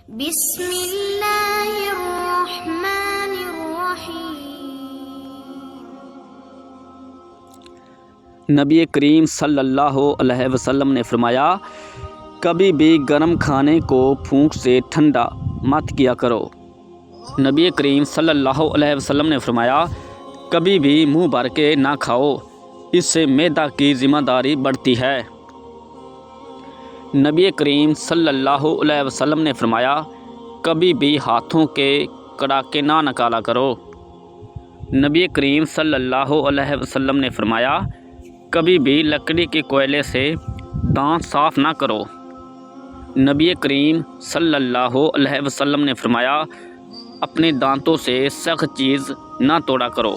بسم اللہ الرحمن الرحیم۔ نبی کریم صلی اللہ علیہ وسلم نے فرمایا، کبھی بھی گرم کھانے کو پھونک سے ٹھنڈا مت کیا کرو۔ نبی کریم صلی اللہ علیہ وسلم نے فرمایا، کبھی بھی منہ بھر کے نہ کھاؤ، اس سے معدہ کی ذمہ داری بڑھتی ہے۔ نبی کریم صلی اللہ علیہ وسلم نے فرمایا، کبھی بھی ہاتھوں کے کڑاکے نہ نکالا کرو۔ نبی کریم صلی اللہ علیہ وسلم نے فرمایا، کبھی بھی لکڑی کے کوئلے سے دانت صاف نہ کرو۔ نبی کریم صلی اللہ علیہ وسلم نے فرمایا، اپنے دانتوں سے سخت چیز نہ توڑا کرو۔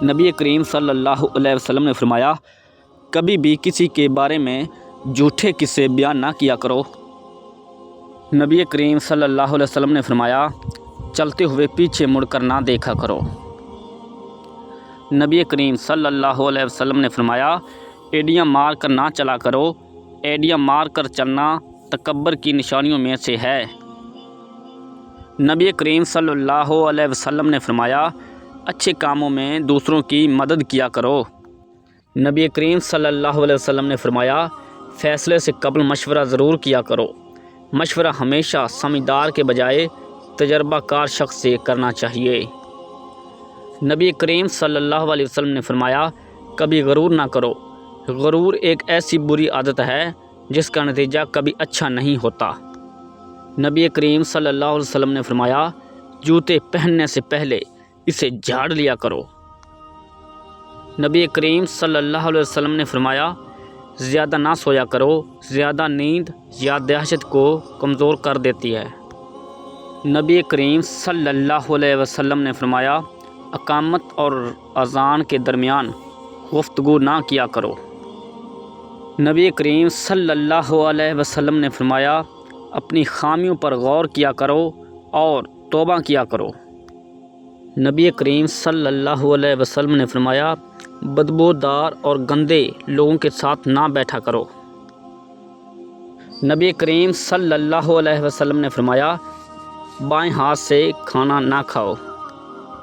نبی کریم صلی اللہ علیہ وسلم نے فرمایا، کبھی بھی کسی کے بارے میں جھوٹے قصے بیان نہ کیا کرو۔ نبی کریم صلی اللہ علیہ وسلم نے فرمایا، چلتے ہوئے پیچھے مڑ کر نہ دیکھا کرو۔ نبی کریم صلی اللہ علیہ وسلم نے فرمایا، ایڑیاں مار کر نہ چلا کرو، ایڑیاں مار کر چلنا تکبر کی نشانیوں میں سے ہے۔ نبی کریم صلی اللہ علیہ وسلم نے فرمایا، اچھے کاموں میں دوسروں کی مدد کیا کرو۔ نبی کریم صلی اللہ علیہ وسلم نے فرمایا، فیصلے سے قبل مشورہ ضرور کیا کرو۔ مشورہ ہمیشہ سمجھدار کے بجائے تجربہ کار شخص سے کرنا چاہیے۔ نبی کریم صلی اللہ علیہ وسلم نے فرمایا، کبھی غرور نہ کرو۔ غرور ایک ایسی بری عادت ہے جس کا نتیجہ کبھی اچھا نہیں ہوتا۔ نبی کریم صلی اللہ علیہ وسلم نے فرمایا، جوتے پہننے سے پہلے اسے جھاڑ لیا کرو۔ نبی کریم صلی اللہ علیہ وسلم نے فرمایا، زیادہ نہ سویا کرو، زیادہ نیند یادداشت کو کمزور کر دیتی ہے۔ نبی کریم صلی اللہ علیہ وسلم نے فرمایا، اقامت اور اذان کے درمیان گفتگو نہ کیا کرو۔ نبی کریم صلی اللہ علیہ وسلم نے فرمایا، اپنی خامیوں پر غور کیا کرو اور توبہ کیا کرو۔ نبی کریم صلی اللہ علیہ وسلم نے فرمایا، بدبودار اور گندے لوگوں کے ساتھ نہ بیٹھا کرو۔ نبی کریم صلی اللہ علیہ وسلم نے فرمایا، بائیں ہاتھ سے کھانا نہ کھاؤ۔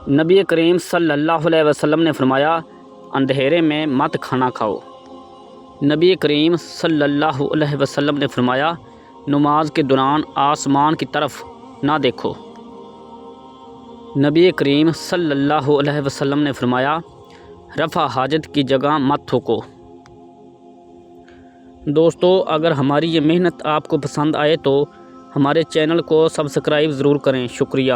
نبی کریم صلی اللہ علیہ وسلم نے فرمایا، اندھیرے میں مت کھانا کھاؤ۔ نبی کریم صلی اللہ علیہ وسلم نے فرمایا، نماز کے دوران آسمان کی طرف نہ دیکھو۔ نبی کریم صلی اللہ علیہ وسلم نے فرمایا، رفع حاجت کی جگہ مت تھوکو۔ دوستو، اگر ہماری یہ محنت آپ کو پسند آئے تو ہمارے چینل کو سبسکرائب ضرور کریں۔ شکریہ۔